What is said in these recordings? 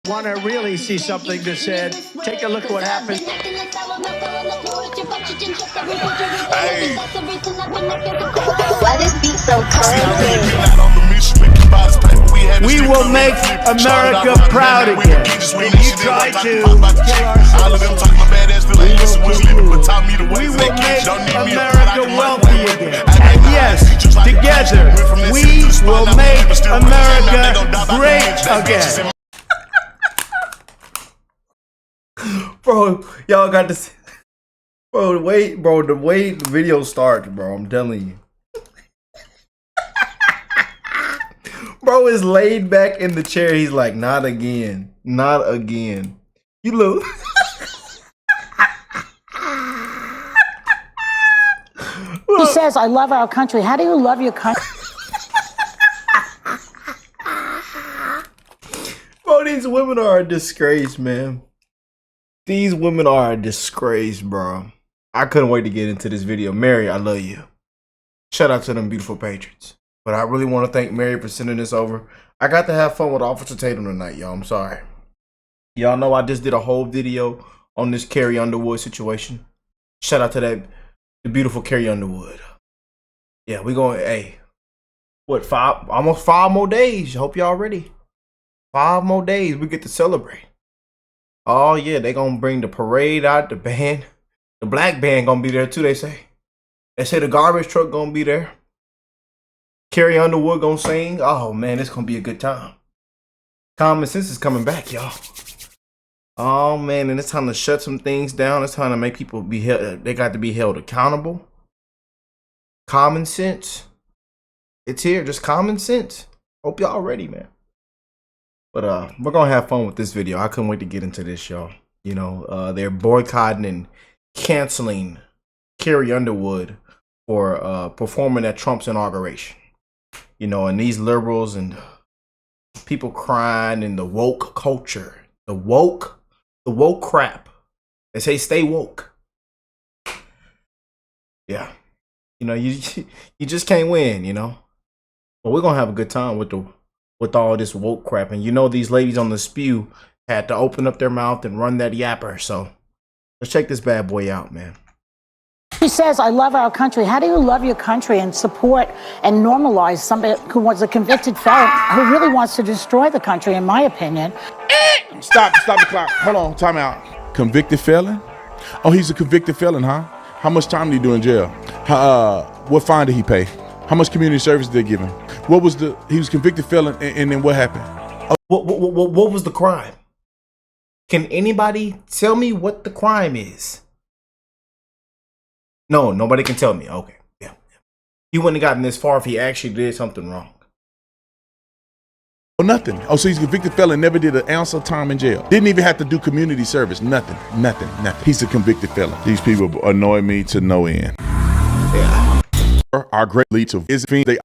Want to really see something that said, take a look at what happened. Hey. Why this beat so cold? We will make America proud again. And you try to kill our we will make America wealthy again. And yes, together, we will make America great again. Bro, y'all got this. Bro, the way the video starts, bro, I'm telling you. Bro is laid back in the chair. He's like, not again. Not again. You look. He says, I love our country. How do you love your country? Bro, these women are a disgrace, man. These women are a disgrace, bro. I couldn't wait to get into this video. Mary, I love you. Shout out to them beautiful patrons. But I really want to thank Mary for sending this over. I got to have fun with Officer Tatum tonight, y'all. I'm sorry. Y'all know I just did a whole video on this Carrie Underwood situation. Shout out to the beautiful Carrie Underwood. Yeah, we going, hey, what, almost 5 more days. Hope y'all ready. 5 more days, we get to celebrate. Oh yeah, they gonna bring the parade out, the band. The black band gonna be there too, they say. They say the garbage truck gonna be there. Carrie Underwood gonna sing. Oh man, it's gonna be a good time. Common sense is coming back, y'all. Oh man, and it's time to shut some things down. It's time to make people be held, they got to be held accountable. Common sense. It's here, just common sense. Hope y'all ready, man. But we're gonna have fun with this video. I couldn't wait to get into this, y'all. You know, they're boycotting and canceling Carrie Underwood for performing at Trump's inauguration. You know, and these liberals and people crying and the woke culture, the woke crap. They say stay woke. Yeah, you know, you just can't win, you know. But we're gonna have a good time with all this woke crap. And you know, these ladies on the spew had to open up their mouth and run that yapper. So let's check this bad boy out, man. He says, I love our country. How do you love your country and support and normalize somebody who was a convicted felon who really wants to destroy the country, in my opinion? Stop the clock. Hold on, time out. Convicted felon? Oh, he's a convicted felon, huh? How much time did he do in jail? What fine did he pay? How much community service did they give him? He was convicted felon, and then what happened? What was the crime? Can anybody tell me what the crime is? No, nobody can tell me. Okay, yeah. He wouldn't have gotten this far if he actually did something wrong. Oh, nothing. Oh, so he's a convicted felon, never did an ounce of time in jail. Didn't even have to do community service. Nothing. He's a convicted felon. These people annoy me to no end. Yeah. Our great leads of is they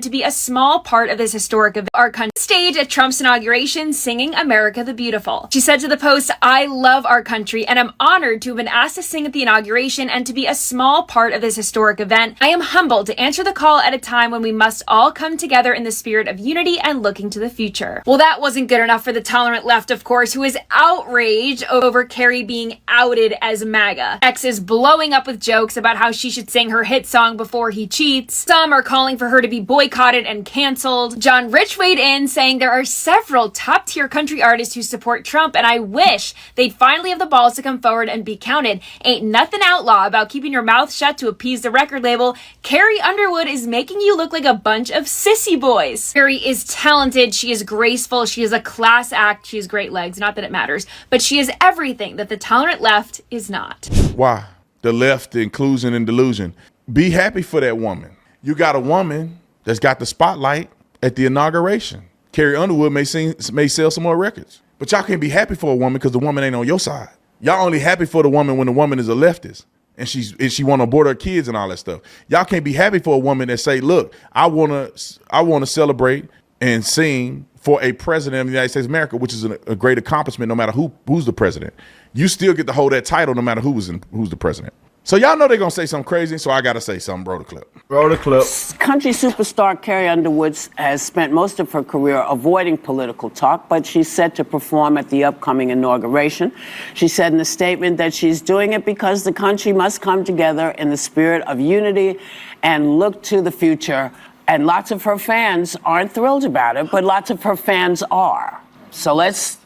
to be a small part of this historic event. Our country stage at Trump's inauguration singing America the Beautiful. She said to the Post, I love our country and I'm honored to have been asked to sing at the inauguration and to be a small part of this historic event. I am humbled to answer the call at a time when we must all come together in the spirit of unity and looking to the future. Well, that wasn't good enough for the tolerant left, of course, who is outraged over Carrie being outed as MAGA. X is blowing up with jokes about how she should sing her hit song Before He Cheats. Some are calling for her to be boycotted and canceled. John Rich weighed in, saying there are several top-tier country artists who support Trump, and I wish they'd finally have the balls to come forward and be counted. Ain't nothing outlaw about keeping your mouth shut to appease the record label. Carrie Underwood is making you look like a bunch of sissy boys. Carrie is talented, she is graceful, she is a class act, she has great legs, not that it matters, but she is everything that the tolerant left is not. Why? The left, the inclusion and delusion. Be happy for that woman. You got a woman that's got the spotlight at the inauguration. Carrie Underwood may sell some more records. But y'all can't be happy for a woman because the woman ain't on your side. Y'all only happy for the woman when the woman is a leftist and she want to abort her kids and all that stuff. Y'all can't be happy for a woman that say, look, I want to celebrate and sing for a president of the United States of America, which is a great accomplishment no matter who's the president. You still get to hold that title no matter who's the president. So y'all know they're going to say something crazy, so I got to say something. Roll the clip. Roll the clip. Country superstar Carrie Underwood has spent most of her career avoiding political talk, but she's set to perform at the upcoming inauguration. She said in a statement that she's doing it because the country must come together in the spirit of unity and look to the future. And lots of her fans aren't thrilled about it, but lots of her fans are. So let's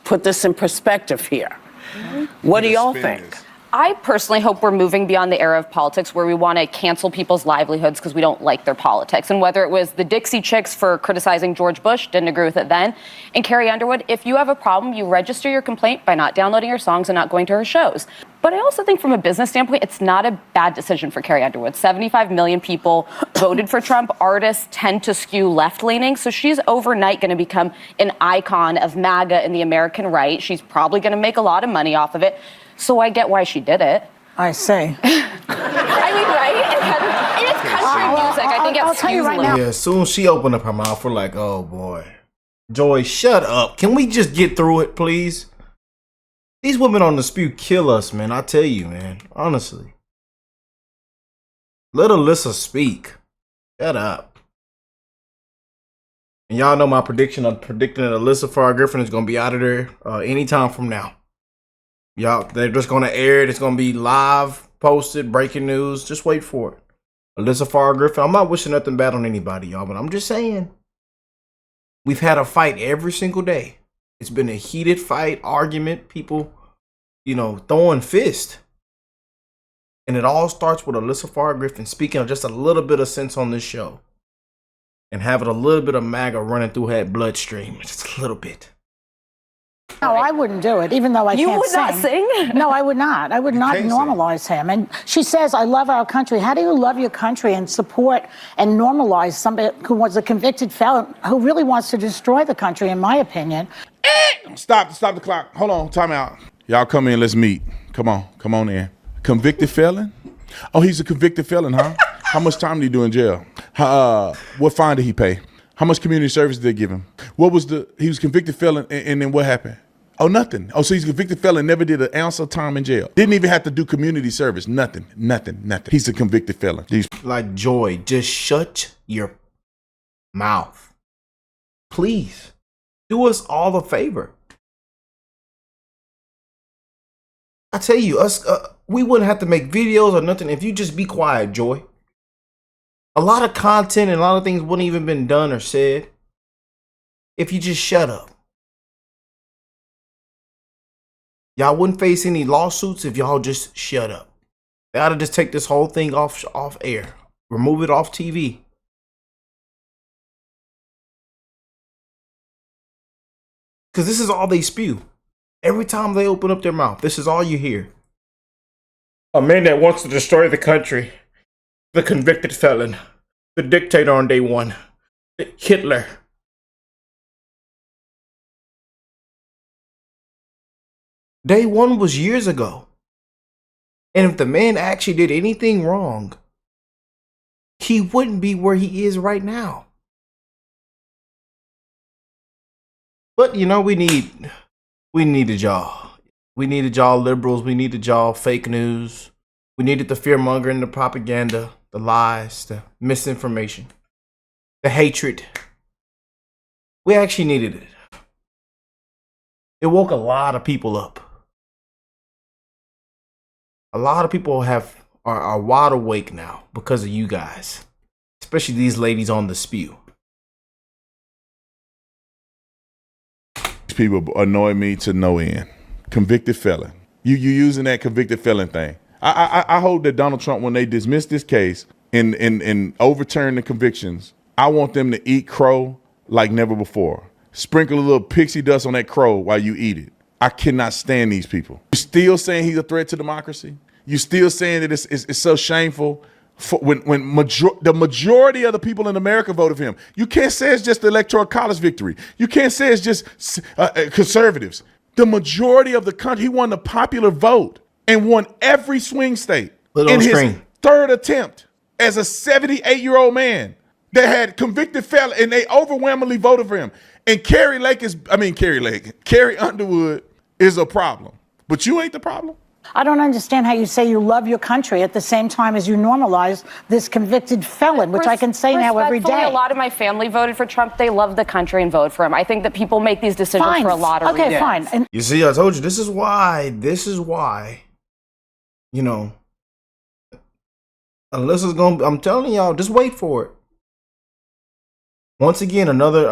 put this in perspective here. What do y'all think? I personally hope we're moving beyond the era of politics where we want to cancel people's livelihoods because we don't like their politics. And whether it was the Dixie Chicks for criticizing George Bush, didn't agree with it then, and Carrie Underwood, if you have a problem, you register your complaint by not downloading her songs and not going to her shows. But I also think from a business standpoint, it's not a bad decision for Carrie Underwood. 75 million people voted for Trump. Artists tend to skew left-leaning. So she's overnight going to become an icon of MAGA and the American right. She's probably going to make a lot of money off of it. So I get why she did it. I say. I mean, right? And it's country music. I think I'll tell you right now. Yeah, as soon as she opened up her mouth, we're like, oh boy. Joy, shut up. Can we just get through it, please? These women on the spew kill us, man. I tell you, man. Honestly. Let Alyssa speak. Shut up. And y'all know my prediction. I'm predicting that Alyssa Farr Griffin is going to be out of there anytime from now. Y'all, they're just going to air it. It's going to be live, posted, breaking news. Just wait for it. Alyssa Farr Griffin. I'm not wishing nothing bad on anybody, y'all, but I'm just saying. We've had a fight every single day. It's been a heated fight, argument, people, throwing fists. And it all starts with Alyssa Farr Griffin speaking just a little bit of sense on this show. And having a little bit of MAGA running through her bloodstream. Just a little bit. No, I wouldn't do it, even though I can't sing. You would not sing? No, I would not. I would not normalize him. And she says, I love our country. How do you love your country and support and normalize somebody who was a convicted felon who really wants to destroy the country, in my opinion? Stop the clock. Hold on, time out. Y'all come in, let's meet. Come on in. Convicted felon? Oh, he's a convicted felon, huh? How much time did he do in jail? What fine did he pay? How much community service did they give him? He was convicted felon, and then what happened? Oh, nothing. Oh, so he's a convicted felon, never did an ounce of time in jail. Didn't even have to do community service. Nothing. He's a convicted felon. Like, Joy, just shut your mouth. Please. Do us all a favor. I tell you, we wouldn't have to make videos or nothing if you just be quiet, Joy. A lot of content and a lot of things wouldn't even been done or said if you just shut up. Y'all wouldn't face any lawsuits if y'all just shut up. They ought to just take this whole thing off air. Remove it off TV. Because this is all they spew. Every time they open up their mouth, this is all you hear. A man that wants to destroy the country. The convicted felon. The dictator on day one. Hitler. Day one was years ago. And if the man actually did anything wrong, he wouldn't be where he is right now. But we needed y'all. We needed y'all liberals. We needed y'all fake news. We needed the fear mongering, the propaganda, the lies, the misinformation, the hatred. We actually needed it. It woke a lot of people up. A lot of people are wide awake now because of you guys, especially these ladies on the spew. These people annoy me to no end. Convicted felon. You using that convicted felon thing. I hope that Donald Trump, when they dismiss this case and overturn the convictions, I want them to eat crow like never before. Sprinkle a little pixie dust on that crow while you eat it. I cannot stand these people. You still saying he's a threat to democracy? You still saying that it's so shameful when the majority of the people in America voted for him? You can't say it's just the Electoral College victory. You can't say it's just conservatives. The majority of the country, he won the popular vote and won every swing state in his third attempt as a 78-year-old man that had convicted felon, and they overwhelmingly voted for him. And Carrie Underwood is a problem. But you ain't the problem. I don't understand how you say you love your country at the same time as you normalize this convicted felon, which I can say now every day. A lot of my family voted for Trump. They love the country and vote for him. I think that people make these decisions for a lot of reasons. Okay, fine. And you see, I told you, this is why, you know, Alyssa's gonna, I'm telling y'all, just wait for it. Once again, another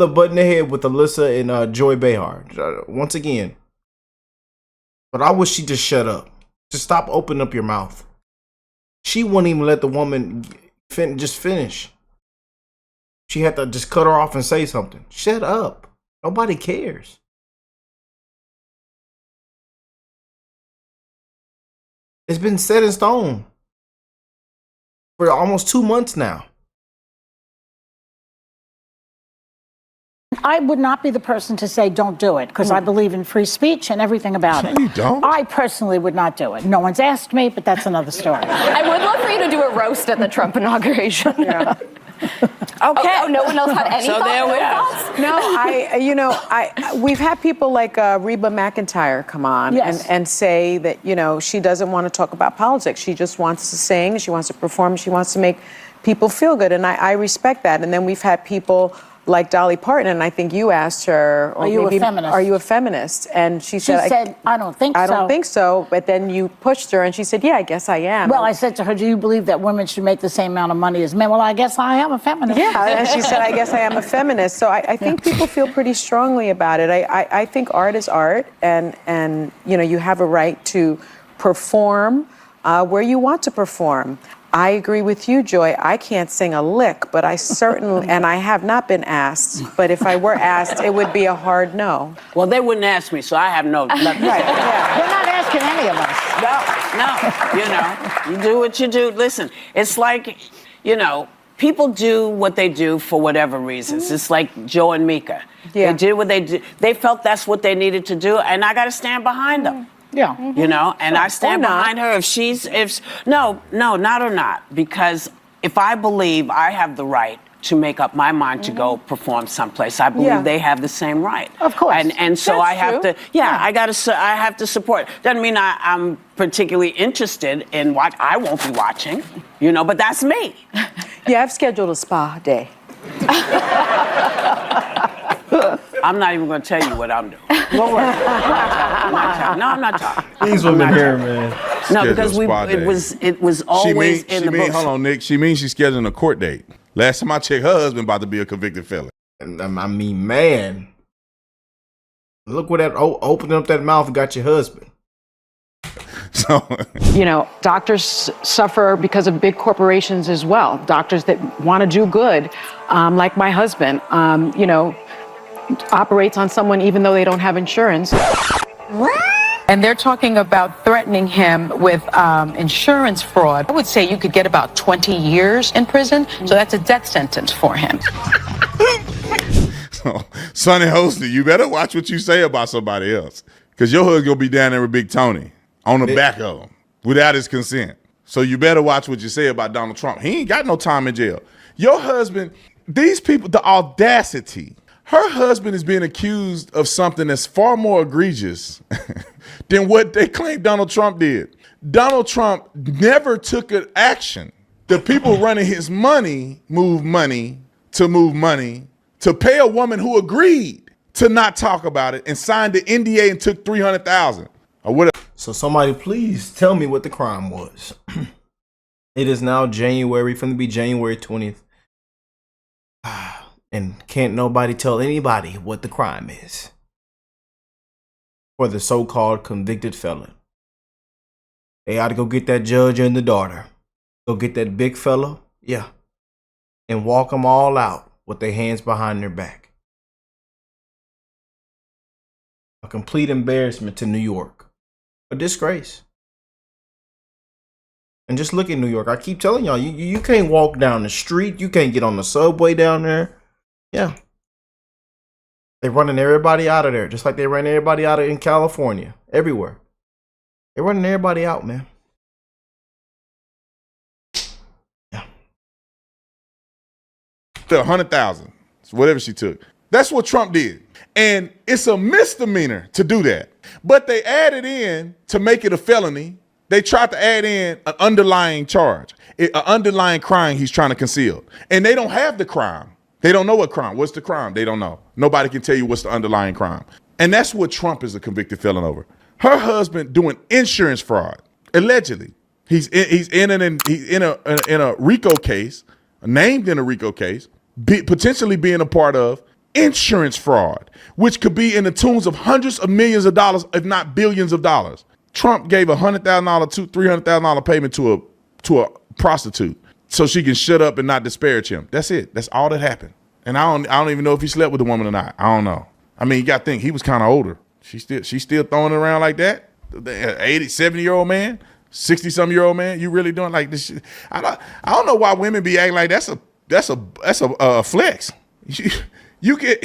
button ahead with Alyssa and Joy Behar. Once again. But I wish she'd just shut up. Just stop opening up your mouth. She wouldn't even let the woman just finish. She had to just cut her off and say something. Shut up. Nobody cares. It's been set in stone for almost 2 months now. I would not be the person to say don't do it, because I believe in free speech and everything about it. You don't? I personally would not do it. No one's asked me, but that's another story. I would love for you to do a roast at the Trump inauguration. Yeah. Okay. Oh, no one else had any So thoughts? there we are. No, we've had people like Reba McEntire come on Yes. and say that, she doesn't want to talk about politics. She just wants to sing, she wants to perform, she wants to make people feel good. And I respect that. And then we've had people like Dolly Parton, and I think you asked her, Are you a feminist? Are you a feminist? And she said, I don't think so. I don't think so. But then you pushed her, and she said, yeah, I guess I am. Well, I said to her, do you believe that women should make the same amount of money as men? Well, I guess I am a feminist. Yeah, and she said, I guess I am a feminist. So I think people feel pretty strongly about it. I think art is art, and you have a right to perform where you want to perform. I agree with you, Joy. I can't sing a lick, but I certainly, and I have not been asked, but if I were asked, it would be a hard no. Well, they wouldn't ask me, so I have nothing. Right, yeah. They're not asking any of us. No, you do what you do. Listen, it's like, people do what they do for whatever reasons. It's like Joe and Mika. Yeah. They did what they did. They felt that's what they needed to do, and I got to stand behind them. Yeah. And I stand behind her no, not or not, because if I believe I have the right to make up my mind to go perform someplace, I believe they have the same right. Of course. And so That's I have true. to, I have to support. Doesn't mean I'm particularly interested in what I won't be watching, but that's me. Yeah, I've scheduled a spa day. I'm not even going to tell you what I'm doing. Don't worry. I'm not talking. These women here, man. No, because Schedule it was always in the books. Hold on, Nick. She means she's scheduling a court date. Last time I checked, her husband about to be a convicted felon. And I mean, man, look where that opening up that mouth got your husband. So, Doctors suffer because of big corporations as well. Doctors that want to do good, like my husband, operates on someone even though they don't have insurance. What? And they're talking about threatening him with insurance fraud. I would say you could get about 20 years in prison, so that's a death sentence for him. so Sonny Hosted, you better watch what you say about somebody else, because your husband gonna be down there with Big Tony on the back of him without his consent. So you better watch what you say about Donald Trump. He ain't got no time in jail. Your husband, these people, the audacity. Her husband is being accused of something that's far more egregious than what they claim Donald Trump did. Donald Trump never took an action. The people running his money move money to pay a woman who agreed to not talk about it and signed the NDA and took $300,000 or whatever. So somebody please tell me what the crime was. It is now January, finna be January 20th. And can't nobody tell anybody what the crime is for the so-called convicted felon. They ought to go get that judge and the daughter. Go get that big fella, and walk them all out with their hands behind their back. A complete embarrassment to New York. A disgrace. And just look at New York. I keep telling y'all, you can't walk down the street. You can't get on the subway down there. Yeah. They're running everybody out of there, just like they ran everybody out of in California. Everywhere. They're running everybody out, man. Yeah. $100,000. So whatever she took. That's what Trump did. And it's a misdemeanor to do that. But they added in, to make it a felony, they tried to add in an underlying charge, an underlying crime he's trying to conceal. And they don't have the crime. They don't know what crime. What's the crime? They don't know. Nobody can tell you what's the underlying crime. And that's what Trump is a convicted felon over. Her husband doing insurance fraud, allegedly. He's in a RICO case, named in a RICO case, potentially being a part of insurance fraud, which could be in the tunes of hundreds of millions of dollars, if not billions of dollars. Trump gave $100,000 to $300,000 payment to a prostitute so she can shut up and not disparage him. That's it. That's all that happened. And I don't even know if he slept with the woman or not. I don't know. I mean, you got to think he was kind of older. She's still throwing it around like that. 80, 70-year-old man, 60-some-year-old man. You really doing like this shit? I don't know why women be acting like that's a flex. You get.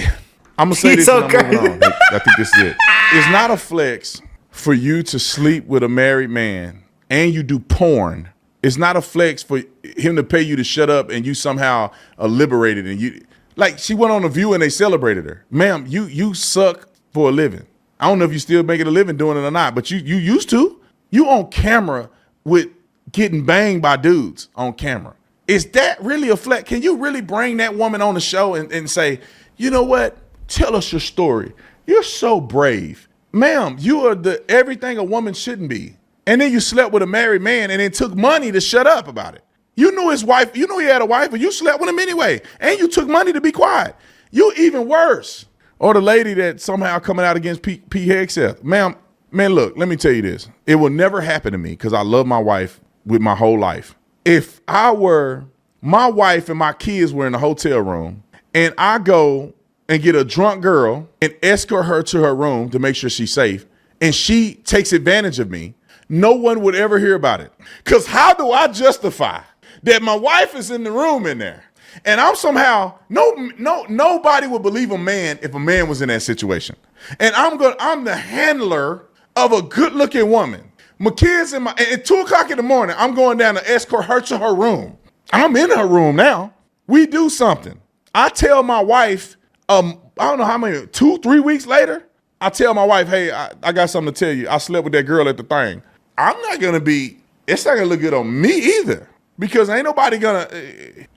I'm gonna say this. So and I'm moving on. I think this is it. It's not a flex for you to sleep with a married man and you do porn. It's not a flex for him to pay you to shut up and you somehow are liberated and you like. She went on The View and they celebrated her. Ma'am, you suck for a living. I don't know if you still making a living doing it or not, but you used to. You on camera with getting banged by dudes on camera. Is that really a flex? Can you really bring that woman on the show and say, you know what? Tell us your story. You're so brave. Ma'am, you are everything a woman shouldn't be. And then you slept with a married man and it took money to shut up about it. You knew his wife, you knew he had a wife, but you slept with him anyway. And you took money to be quiet. You even worse. Or the lady that somehow coming out against P. Hexeth. Man, look, let me tell you this. It will never happen to me because I love my wife with my whole life. If my wife and my kids were in a hotel room and I go and get a drunk girl and escort her to her room to make sure she's safe, and she takes advantage of me, no one would ever hear about it. Because how do I justify that my wife is in the room in there? And I'm somehow, nobody would believe a man if a man was in that situation. And I'm the handler of a good-looking woman. My kids at 2 o'clock in the morning, I'm going down to escort her to her room. I'm in her room now. We do something. I tell my wife, I don't know how many, 2-3 weeks later, I tell my wife, hey, I got something to tell you. I slept with that girl at the thing. It's not gonna look good on me either. Because ain't nobody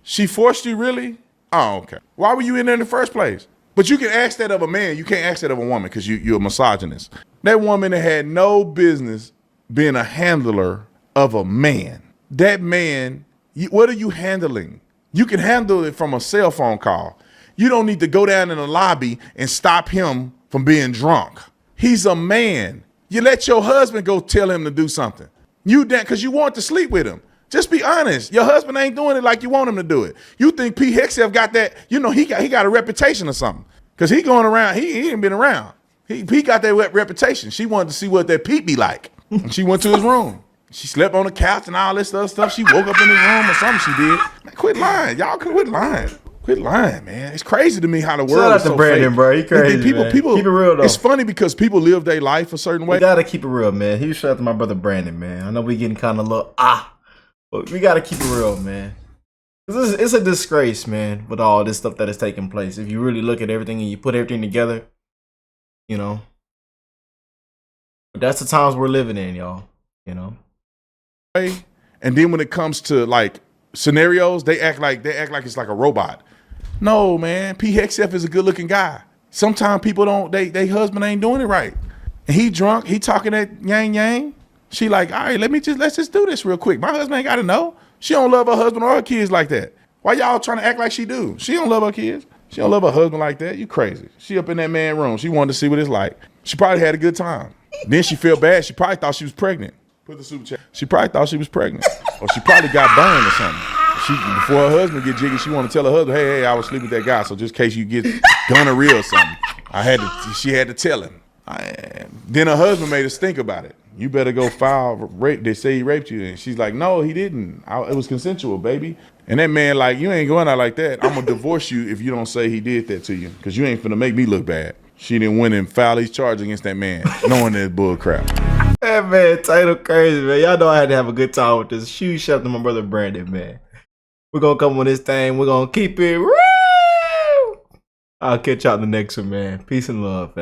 she forced you really? Oh, okay. Why were you in there in the first place? But you can ask that of a man. You can't ask that of a woman because you're a misogynist. That woman that had no business being a handler of a man. That man, what are you handling? You can handle it from a cell phone call. You don't need to go down in the lobby and stop him from being drunk. He's a man. You let your husband go tell him to do something. You because you want to sleep with him. Just be honest. Your husband ain't doing it like you want him to do it. You think P. Hexeth got that, he got a reputation or something. Because he going around, he ain't been around. He got that reputation. She wanted to see what that Pete be like. And she went to his room. She slept on the couch and all this other stuff. She woke up in his room or something she did. Man, quit lying. Y'all quit lying. Quit lying, man. It's crazy to me how the world is so Brandon, fake. Bro. He crazy, man. People, keep it real, though. It's funny because people live their life a certain way. We got to keep it real, man. Huge shout out to my brother Brandon, man. I know we getting kind of but we got to keep it real, man. It's a disgrace, man, with all this stuff that is taking place. If you really look at everything and you put everything together, But that's the times we're living in, y'all, And then when it comes to like scenarios, they act like it's like a robot. No, man. P. Hexeth is a good looking guy. Sometimes people they husband ain't doing it right. And he drunk, he talking that yang. She like, all right, let's just do this real quick. My husband ain't gotta know. She don't love her husband or her kids like that. Why y'all trying to act like she do? She don't love her kids. She don't love her husband like that. You crazy. She up in that man room. She wanted to see what it's like. She probably had a good time. Then she felt bad. She probably thought she was pregnant. Put the super chat. She probably thought she was pregnant. Or she probably got burned or something. Before her husband get jiggy, she want to tell her husband, hey, I was sleeping with that guy. So just in case you get gonorrhea or something. She had to tell him. Then her husband made us think about it. You better go file rape. They say he raped you. And she's like, no, he didn't. It was consensual, baby. And that man like, you ain't going out like that. I'm going to divorce you if you don't say he did that to you. Because you ain't finna make me look bad. She didn't win and file these charges against that man, knowing that bull crap. That man, title crazy, man. Y'all know I had to have a good time with this. Huge shout out to my brother Brandon, man. We're going to come with this thing. We're going to keep it real. I'll catch y'all in the next one, man. Peace and love, fam.